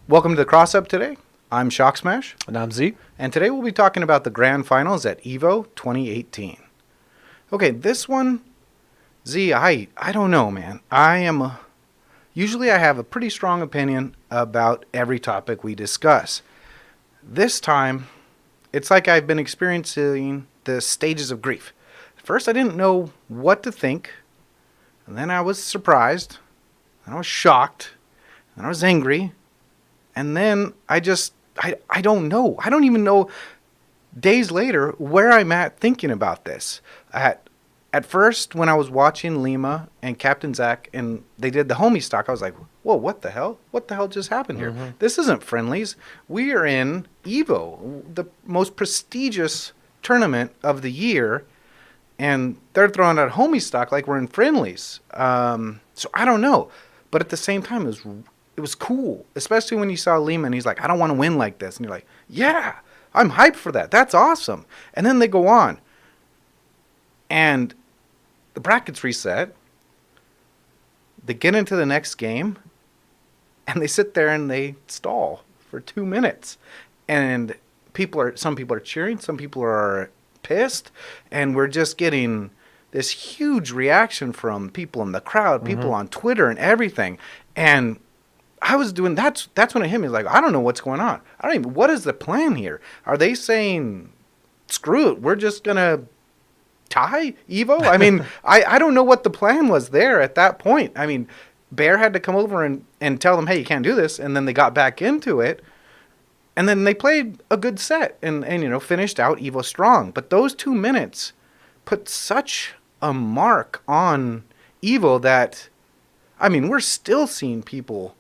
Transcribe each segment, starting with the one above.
Welcome to the Cross Up today. I'm Shock Smash, And I'm Z. and today we'll be talking about the grand finals at EVO 2018. Okay, this one, Z, I don't know, man. Usually I have a pretty strong opinion about every topic we discuss. This time, it's like I've been experiencing the stages of grief. At first, I didn't know what to think, and then I was surprised, and I was shocked, and I was angry, and then I don't know. I don't even know days later where I'm at thinking about this. At first, when I was watching Lima and Captain Zach and they did the homie stock, I was like, whoa, what the hell? What the hell just happened here? Mm-hmm. This isn't friendlies. We are in EVO, the most prestigious tournament of the year, and they're throwing out homie stock like we're in friendlies. So I don't know. But at the same time, it was cool, especially when you saw Lima and he's like, I don't want to win like this. And you're like, yeah, I'm hyped for that. That's awesome. And then they go on. And the brackets reset. They get into the next game. And they sit there and they stall for 2 minutes. And some people are cheering. Some people are pissed. And we're just getting this huge reaction from people in the crowd, people on Twitter and everything. And I was doing that's when it hit me. Like, I don't know what's going on. What is the plan here? Are they saying, screw it, we're just gonna tie Evo? I don't know what the plan was there at that point. Bear had to come over and tell them, hey, you can't do this, and then they got back into it. And then they played a good set and finished out Evo strong. But those 2 minutes put such a mark on Evo that we're still seeing people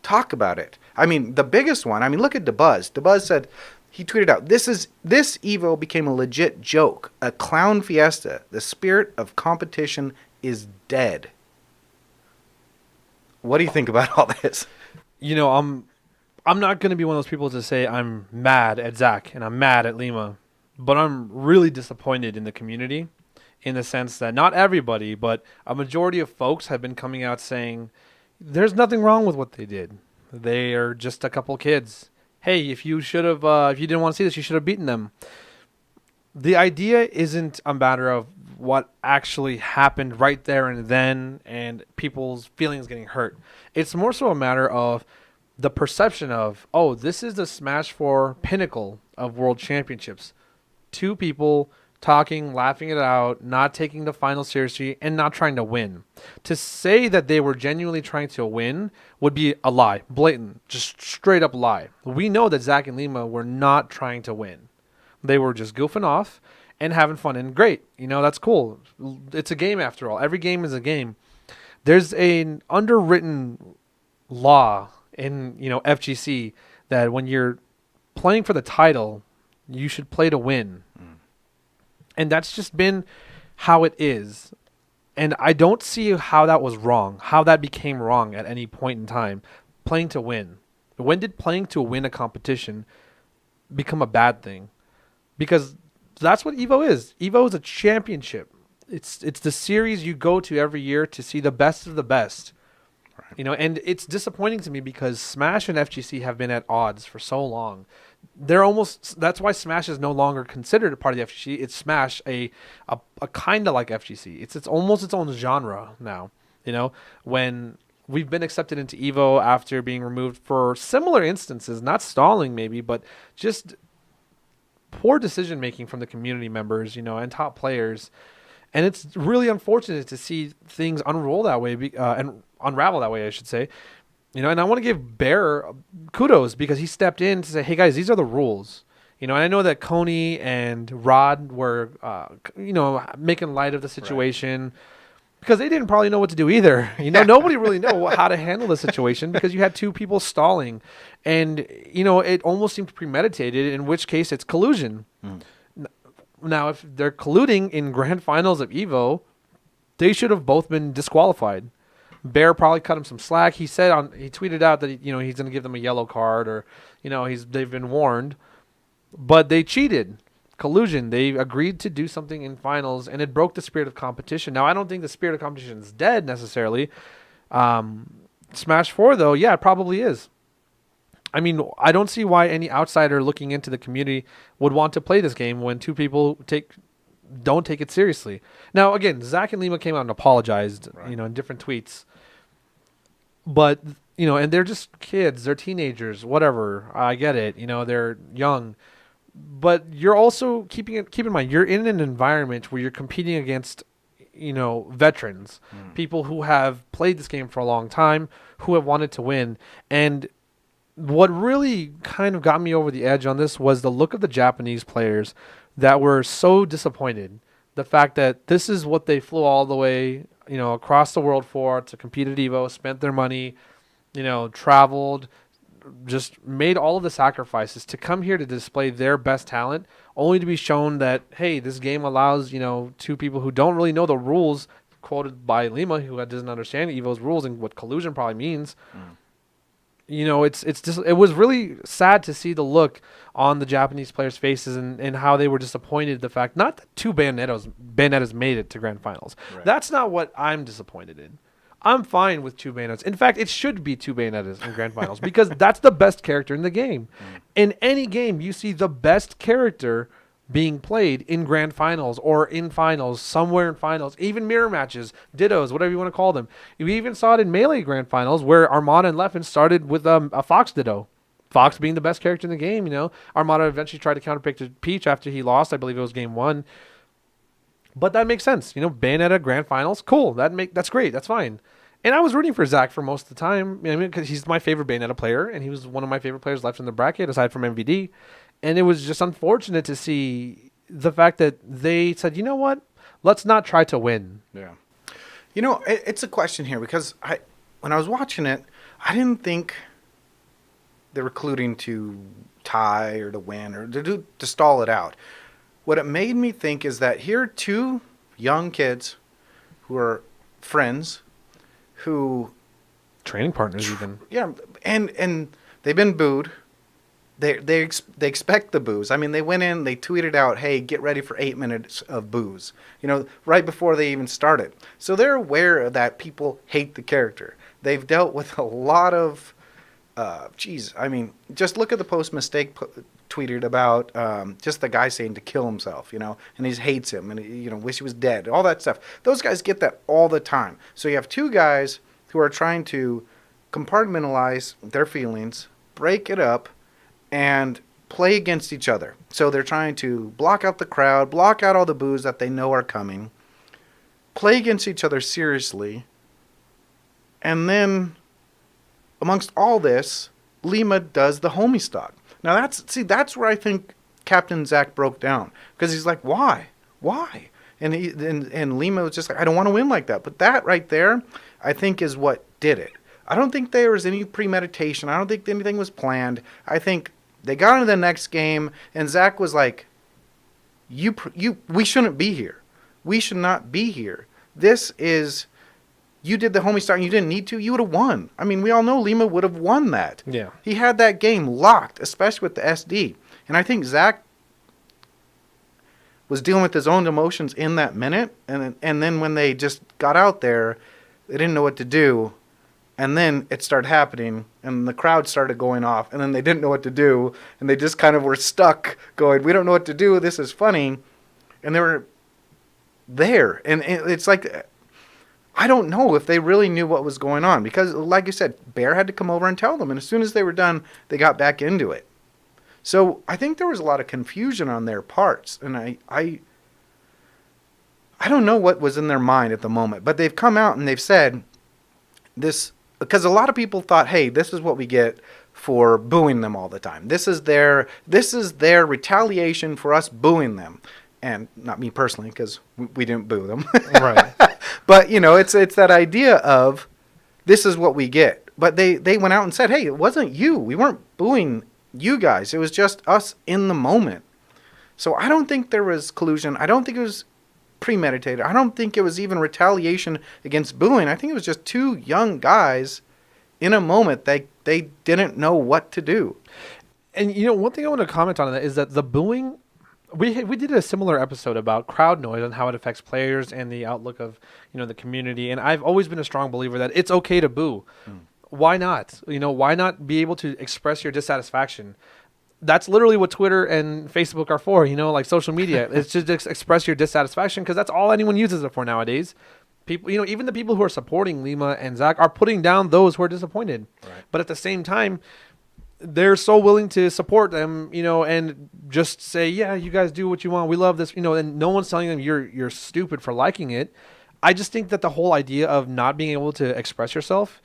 talk about it. The biggest one, look at DeBuzz. DeBuzz said, he tweeted out, this Evo became a legit joke, a clown fiesta. The spirit of competition is dead. What do you think about all this? I'm not going to be one of those people to say I'm mad at Zach and I'm mad at Lima, but I'm really disappointed in the community in the sense that not everybody, but a majority of folks have been coming out saying there's nothing wrong with what they did. They are just a couple kids. Hey, if you didn't want to see this, you should have beaten them. The idea isn't a matter of what actually happened right there and then and people's feelings getting hurt. It's more so a matter of the perception of, oh, this is the Smash 4 pinnacle of World Championships. Two people talking, laughing it out, not taking the final seriously, and not trying to win. To say that they were genuinely trying to win would be a lie. Blatant. Just straight up lie. We know that Zach and Lima were not trying to win. They were just goofing off and having fun. And great. That's cool. It's a game after all. Every game is a game. There's an underwritten law in, FGC that when you're playing for the title, you should play to win. And that's just been how it is. And I don't see how that was wrong, how that became wrong at any point in time. Playing to win. When did playing to win a competition become a bad thing? Because that's what EVO is. EVO is a championship. It's the series you go to every year to see the best of the best. Right. And it's disappointing to me because Smash and FGC have been at odds for so long. That's why Smash is no longer considered a part of the FGC. It's Smash, a kind of like FGC. It's almost its own genre now. When we've been accepted into EVO after being removed for similar instances, not stalling maybe, but just poor decision making from the community members, and top players. And it's really unfortunate to see things unravel that way, I should say. And I want to give Bear kudos because he stepped in to say, hey, guys, these are the rules. And I know that Coney and Rod were, making light of the situation because they didn't probably know what to do either. Nobody really know how to handle the situation because you had two people stalling. And, it almost seemed premeditated, in which case it's collusion. Now, if they're colluding in grand finals of EVO, they should have both been disqualified. Bear probably cut him some slack. He tweeted out that he's going to give them a yellow card or they've been warned, but they cheated. Collusion. They agreed to do something in finals, and it broke the spirit of competition. Now, I don't think the spirit of competition is dead necessarily. Smash 4, though, yeah, it probably is. I mean, I don't see why any outsider looking into the community would want to play this game when two people don't take it seriously. Now, again, Zach and Lima came out and apologized, Right. in different tweets. But, and they're just kids, they're teenagers, whatever. I get it. They're young. But you're also keep in mind, you're in an environment where you're competing against, veterans, people who have played this game for a long time, who have wanted to win. And what really kind of got me over the edge on this was the look of the Japanese players that were so disappointed. The fact that this is what they flew all the way, across the world for to compete at Evo, spent their money, traveled, just made all of the sacrifices to come here to display their best talent, only to be shown that, hey, this game allows, two people who don't really know the rules, quoted by Lima, who doesn't understand Evo's rules and what collusion probably means. It's just, it was really sad to see the look on the Japanese players' faces and how they were disappointed. The fact, not that two Bayonettas made it to grand finals. Right. That's not what I'm disappointed in. I'm fine with two Bayonettas. In fact, it should be two Bayonettas in grand finals because that's the best character in the game. In any game, you see the best character being played in grand finals or in finals, somewhere in finals, even mirror matches, dittos, whatever you want to call them. We even saw it in Melee grand finals where Armada and Leffen started with a Fox ditto. Fox being the best character in the game, Armada eventually tried to counterpick to Peach after he lost. I believe it was game 1. But that makes sense. Bayonetta grand finals, cool. That's great. That's fine. And I was rooting for Zach for most of the time. Because he's my favorite Bayonetta player, and he was one of my favorite players left in the bracket, aside from MVD. And it was just unfortunate to see the fact that they said, you know what? Let's not try to win. Yeah. It's a question here because when I was watching it, I didn't think they were colluding to tie or to win or to stall it out. What it made me think is that here are two young kids who are friends who... Training partners even. Yeah, and they've been booed. They expect the booze. I mean, they went in, they tweeted out, hey, get ready for 8 minutes of booze, right before they even started. So they're aware that people hate the character. They've dealt with a lot of, just look at the post Mistake tweeted about just the guy saying to kill himself, and he hates him and, wish he was dead, all that stuff. Those guys get that all the time. So you have two guys who are trying to compartmentalize their feelings, break it up, and play against each other. So they're trying to block out the crowd, block out all the boos that they know are coming, play against each other seriously, and then amongst all this, Lima does the homie stock. Now that's where I think Captain Zach broke down, because he's like, why? And and Lima was just like, I don't want to win like that. But that right there, I think, is what did it. I don't think there was any premeditation. I don't think anything was planned. I think they got into the next game, and Zach was like, we shouldn't be here. We should not be here. This is, you did the homie start and you didn't need to, you would have won. I mean, we all know Lima would have won that. Yeah. He had that game locked, especially with the SD. And I think Zach was dealing with his own emotions in that minute, and then when they just got out there, they didn't know what to do. And then it started happening, and the crowd started going off, and then they didn't know what to do, and they just kind of were stuck going, we don't know what to do, this is funny. And they were there. And it's like, I don't know if they really knew what was going on, because like you said, Bear had to come over and tell them, and as soon as they were done, they got back into it. So I think there was a lot of confusion on their parts, and I don't know what was in their mind at the moment, but they've come out and they've said this, because a lot of people thought, hey, this is what we get for booing them all the time. This is their retaliation for us booing them. And not me personally, because we didn't boo them. Right. But, it's that idea of this is what we get. But they went out and said, hey, it wasn't you. We weren't booing you guys. It was just us in the moment. So I don't think there was collusion. I don't think it was premeditated. I don't think it was even retaliation against booing. I think it was just two young guys in a moment they didn't know what to do. And one thing I want to comment on that is that the booing, we did a similar episode about crowd noise and how it affects players and the outlook of the community. And I've always been a strong believer that it's okay to boo. why not? Why not be able to express your dissatisfaction? That's literally what Twitter and Facebook are for, like social media. It's just to express your dissatisfaction because that's all anyone uses it for nowadays. People, even the people who are supporting Lima and Zach are putting down those who are disappointed. Right. But at the same time, they're so willing to support them, and just say, yeah, you guys do what you want. We love this, and no one's telling them you're stupid for liking it. I just think that the whole idea of not being able to express yourself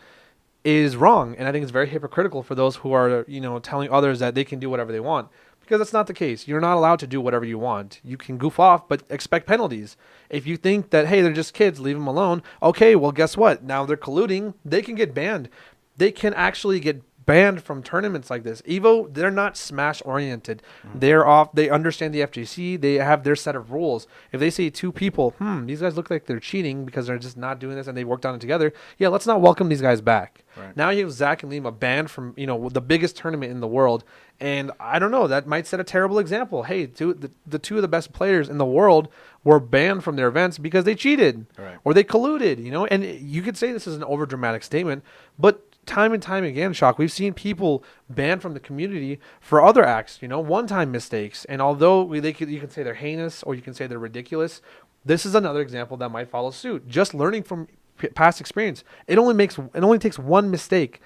is wrong, and I think it's very hypocritical for those who are telling others that they can do whatever they want, because that's not the case. You're not allowed to do whatever you want. You can goof off, but expect penalties. If you think that, hey, they're just kids, leave them alone, okay, well, guess what? Now they're colluding. They can get banned. They can actually get banned from tournaments like this. Evo, they're not Smash oriented. They're off. They understand the FGC. They have their set of rules. If they see two people, these guys look like they're cheating because they're just not doing this and they worked on it together. Yeah, let's not welcome these guys back. Right. Now you have Zach and Lima banned from the biggest tournament in the world, and I don't know. That might set a terrible example. Hey, the two of the best players in the world were banned from their events because they cheated or they colluded. And you could say this is an overdramatic statement, but time and time again, Shock, we've seen people banned from the community for other acts, one-time mistakes. And although you can say they're heinous or you can say they're ridiculous, this is another example that might follow suit. Just learning from past experience. It only takes one mistake.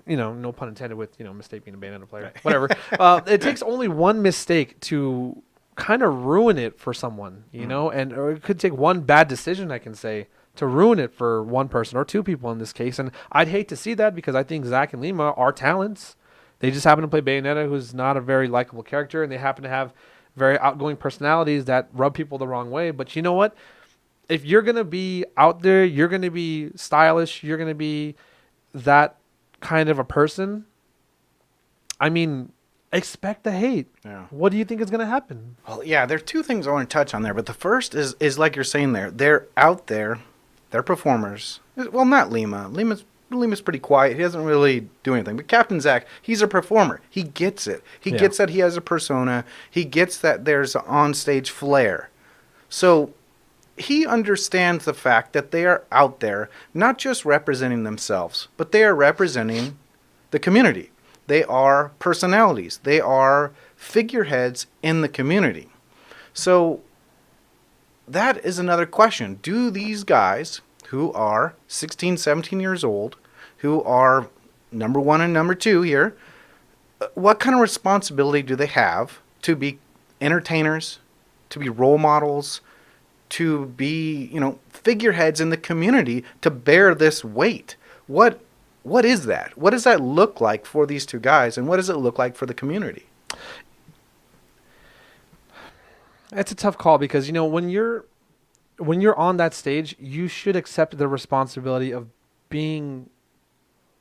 No pun intended with mistake being a banned player. Right. Whatever. It takes only one mistake to kind of ruin it for someone, or it could take one bad decision, I can say, to ruin it for one person or two people in this case. And I'd hate to see that because I think Zach and Lima are talents. They just happen to play Bayonetta, who's not a very likable character, and they happen to have very outgoing personalities that rub people the wrong way. But you know what? If you're going to be out there, you're going to be stylish, you're going to be that kind of a person, I mean, expect the hate. Yeah. What do you think is going to happen? Well, yeah, there are two things I want to touch on there, but the first is like you're saying there. They're out there. They're performers. Well, not Lima. Lima's pretty quiet. He doesn't really do anything. But Captain Zach, he's a performer. He gets it. He gets that he has a persona. He gets that there's an on-stage flair. So he understands the fact that they are out there not just representing themselves, but they are representing the community. They are personalities. They are figureheads in the community. So that is another question. Do these guys who are 16, 17 years old, who are number one and number two here, what kind of responsibility do they have to be entertainers, to be role models, to be, figureheads in the community, to bear this weight? What is that? What does that look like for these two guys, and what does it look like for the community? It's a tough call because when you're on that stage, you should accept the responsibility of being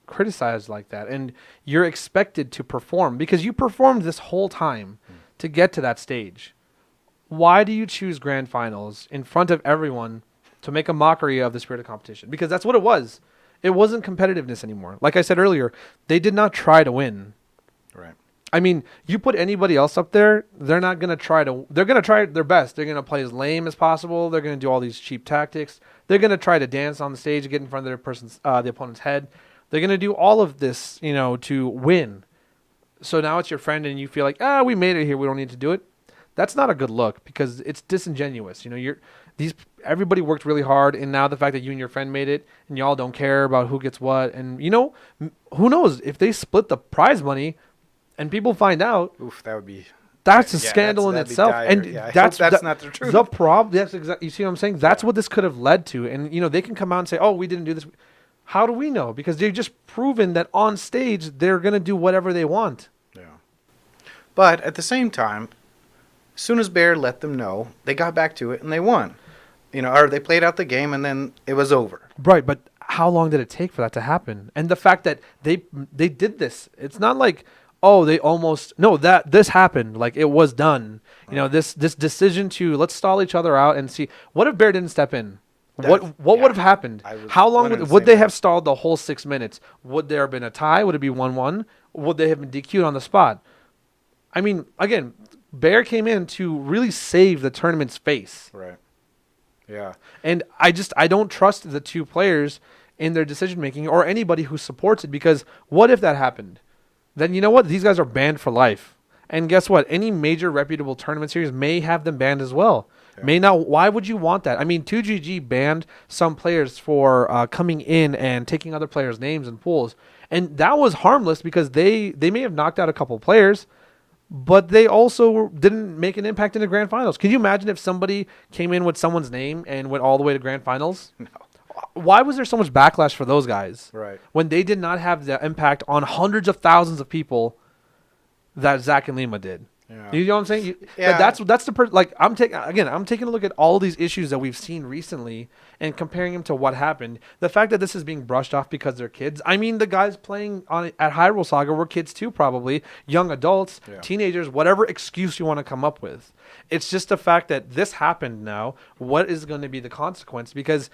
criticized like that, and you're expected to perform because you performed this whole time to get to that stage. Why do you choose grand finals in front of everyone to make a mockery of the spirit of competition? Because that's what it was. It wasn't competitiveness anymore. Like I said earlier, they did not try to win. Right. I mean, you put anybody else up there, they're not going to try to... They're going to try their best. They're going to play as lame as possible. They're going to do all these cheap tactics. They're going to try to dance on the stage, get in front of the opponent's head. They're going to do all of this, to win. So now it's your friend and you feel like, we made it here. We don't need to do it. That's not a good look because it's disingenuous. Everybody worked really hard, and now the fact that you and your friend made it and y'all don't care about who gets what, and who knows if they split the prize money and people find out. Oof, that would be... That's a scandal in itself, and that's not the truth. The problem. That's exactly. You see what I'm saying? That's what this could have led to, and they can come out and say, "Oh, we didn't do this." How do we know? Because they've just proven that on stage they're gonna do whatever they want. Yeah. But at the same time, as soon as Bear let them know, they got back to it and they won. Or they played out the game and then it was over. Right, but how long did it take for that to happen? And the fact that they did this, it's not like, that this happened, like it was done. Right. This decision to let's stall each other out and see, what if Bear didn't step in? What would have happened? How long would they have stalled the whole 6 minutes? Would there have been a tie? Would it be 1-1? Would they have been DQ'd on the spot? I mean, again, Bear came in to really save the tournament's face. Right. Yeah. And I don't trust the two players in their decision making or anybody who supports it. Because what if that happened? Then you know what? These guys are banned for life. And guess what? Any major reputable tournament series may have them banned as well. Yeah. May not. Why would you want that? I mean, 2GG banned some players for coming in and taking other players' names and pools. And that was harmless because they may have knocked out a couple players, but they also didn't make an impact in the grand finals. Can you imagine if somebody came in with someone's name and went all the way to grand finals? No. Why was there so much backlash for those guys Right. when they did not have the impact on hundreds of thousands of people that Zach and Lima did? Yeah. You know what I'm saying? Yeah. That's the like I'm taking a look at all these issues that we've seen recently and comparing them to what happened. The fact that this is being brushed off because they're kids. I mean, the guys playing at Hyrule Saga were kids too, probably young adults, Yeah. teenagers, whatever excuse you want to come up with. It's just the fact that this happened now. What is going to be the consequence? Because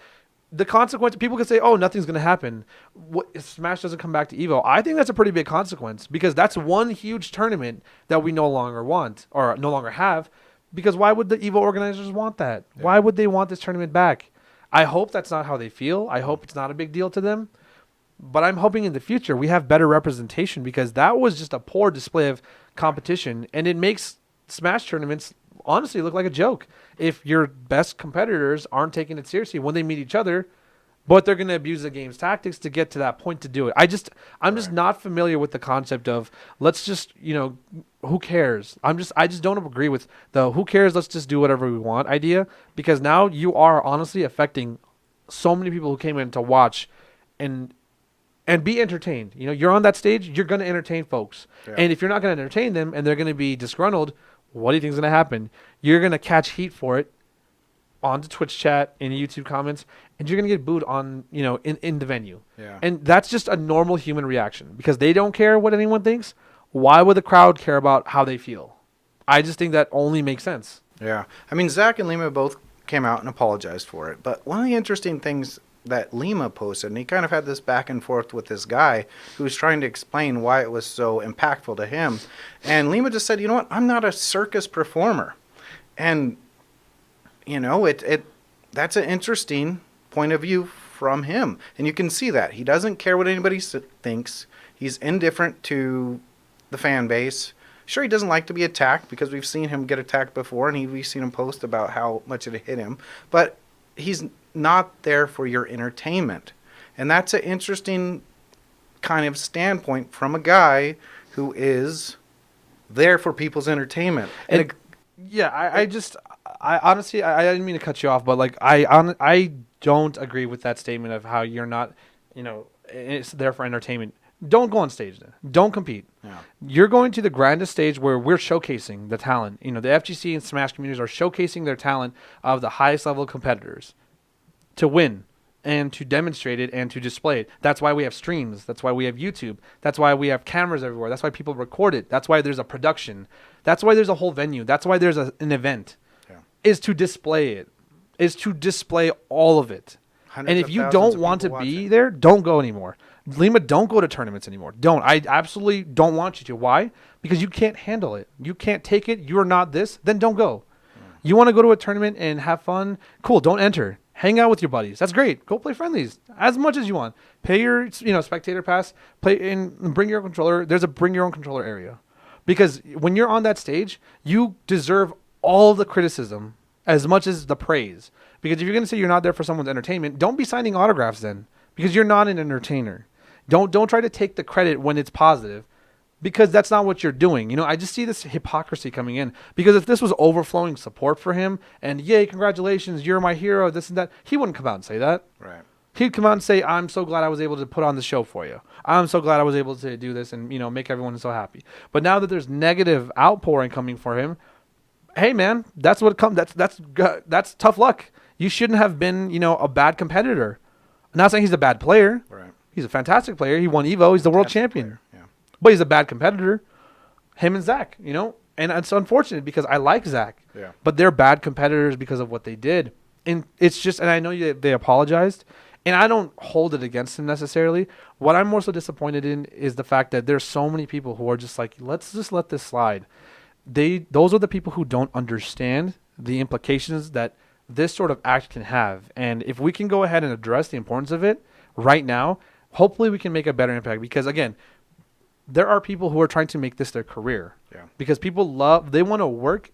the consequence, people can say, oh, nothing's going to happen. What, if Smash doesn't come back to EVO, I think that's a pretty big consequence because that's one huge tournament that we no longer want or no longer have. Because why would the EVO organizers want that? Yeah. Why would they want this tournament back? I hope that's not how they feel. I hope it's not a big deal to them. But I'm hoping in the future we have better representation because that was just a poor display of competition. And it makes Smash tournaments honestly look like a joke if your best competitors aren't taking it seriously when they meet each other, but they're going to abuse the game's tactics to get to that point to do it. I'm just Right. not familiar with the concept of let's just, who cares? I just don't agree with the who cares, let's just do whatever we want idea because now you are honestly affecting so many people who came in to watch and be entertained. You're on that stage, you're going to entertain folks. Yeah. And if you're not going to entertain them and they're going to be disgruntled, what do you think is going to happen? You're going to catch heat for it on the Twitch chat, in YouTube comments, and you're going to get booed on, in the venue. Yeah. And that's just a normal human reaction because they don't care what anyone thinks. Why would the crowd care about how they feel? I just think that only makes sense. Yeah. I mean, Zach and Lima both came out and apologized for it. But one of the interesting things that Lima posted, and he kind of had this back and forth with this guy who was trying to explain why it was so impactful to him. And Lima just said, you know what, I'm not a circus performer. And, that's an interesting point of view from him. And you can see that. He doesn't care what anybody thinks. He's indifferent to the fan base. Sure, he doesn't like to be attacked because we've seen him get attacked before, and we've seen him post about how much it hit him. But he's not there for your entertainment. And that's an interesting kind of standpoint from a guy who is there for people's entertainment. And I honestly, I didn't mean to cut you off, but like I don't agree with that statement of how you're not, it's there for entertainment. Don't go on stage then. Don't compete. Yeah. You're going to the grandest stage where we're showcasing the talent. The FGC and Smash communities are showcasing their talent of the highest level competitors to win and to demonstrate it and to display it. That's why we have streams. That's why we have YouTube. That's why we have cameras everywhere. That's why people record it. That's why there's a production. That's why there's a whole venue. That's why there's an event. Yeah. Is to display it. Is to display all of it. Hundreds And if of you thousands don't of want to people be watching. there, don't go anymore. Lima, don't go to tournaments anymore. Don't. I absolutely don't want you to. Why? Because you can't handle it. You can't take it. You're not this. Then don't go. You want to go to a tournament and have fun? Cool. Don't enter. Hang out with your buddies. That's great. Go play friendlies as much as you want. Pay your spectator pass. Play and bring your own controller. There's a bring your own controller area, because when you're on that stage, you deserve all the criticism as much as the praise. Because if you're going to say you're not there for someone's entertainment, don't be signing autographs then, because you're not an entertainer. Don't try to take the credit when it's positive, because that's not what you're doing. I just see this hypocrisy coming in, because if this was overflowing support for him and yay, congratulations, you're my hero, this and that, he wouldn't come out and say that. Right. He'd come out and say, I'm so glad I was able to put on the show for you. I'm so glad I was able to do this and, make everyone so happy. But now that there's negative outpouring coming for him, hey man, that's what comes. That's tough luck. You shouldn't have been, a bad competitor. I'm not saying he's a bad player. Right. He's a fantastic player. He won EVO. He's the world Fantastic champion. player. Yeah. But he's a bad competitor. Him and Zach, and it's unfortunate because I like Zach. Yeah. But they're bad competitors because of what they did. And it's just, and I know they apologized, and I don't hold it against them necessarily. What I'm more so disappointed in is the fact that there's so many people who are just like, let's just let this slide. Those are the people who don't understand the implications that this sort of act can have. And if we can go ahead and address the importance of it, right now, hopefully we can make a better impact because, again, there are people who are trying to make this their career. Yeah. Because people they want to work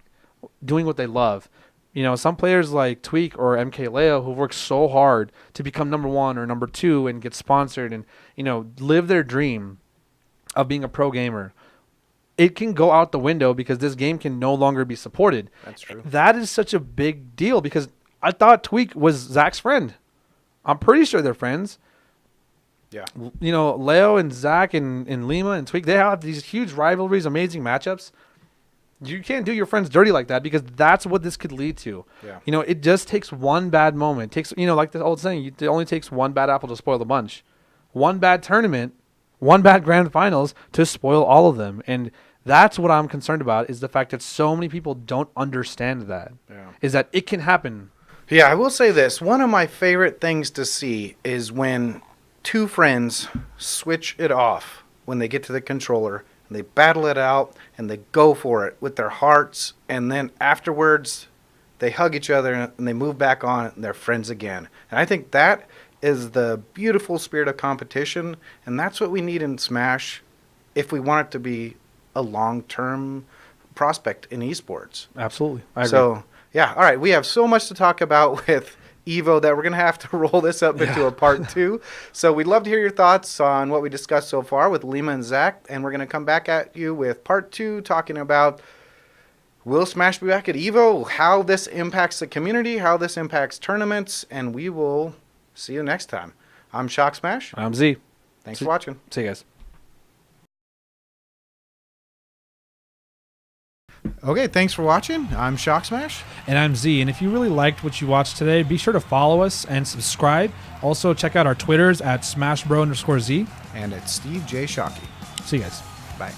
doing what they love. You know, some players like Tweak or MK Leo who work so hard to become number 1 or number 2 and get sponsored and, you know, live their dream of being a pro gamer. It can go out the window because this game can no longer be supported. That's true. That is such a big deal because I thought Tweak was Zach's friend. I'm pretty sure they're friends. Yeah. You know, Leo and Zach and Lima and Tweak, they have these huge rivalries, amazing matchups. You can't do your friends dirty like that because that's what this could lead to. Yeah. You know, it just takes one bad moment. Takes, you know, like the old saying, it only takes one bad apple to spoil the bunch. One bad tournament, one bad grand finals to spoil all of them. And that's what I'm concerned about is the fact that so many people don't understand that. Yeah. Is that it can happen. Yeah, I will say this. One of my favorite things to see is when two friends switch it off when they get to the controller and they battle it out and they go for it with their hearts, and then afterwards they hug each other and they move back on and they're friends again. And I think that is the beautiful spirit of competition, and that's what we need in Smash if we want it to be a long-term prospect in esports. Absolutely. I agree. So, yeah, all right. We have so much to talk about with Evo that we're going to have to roll this up into a part 2. So we'd love to hear your thoughts on what we discussed so far with Lima and Zach, and we're going to come back at you with part 2 talking about will Smash be back at Evo, how this impacts the community, how this impacts tournaments, and we will see you next time. I'm Shock Smash. I'm Z. Thanks for watching. See you guys. Okay, thanks for watching. I'm Shock Smash. And I'm Z. And if you really liked what you watched today, be sure to follow us and subscribe. Also, check out our Twitters at SmashBro_Z. And it's Steve J. Shockey. See you guys. Bye.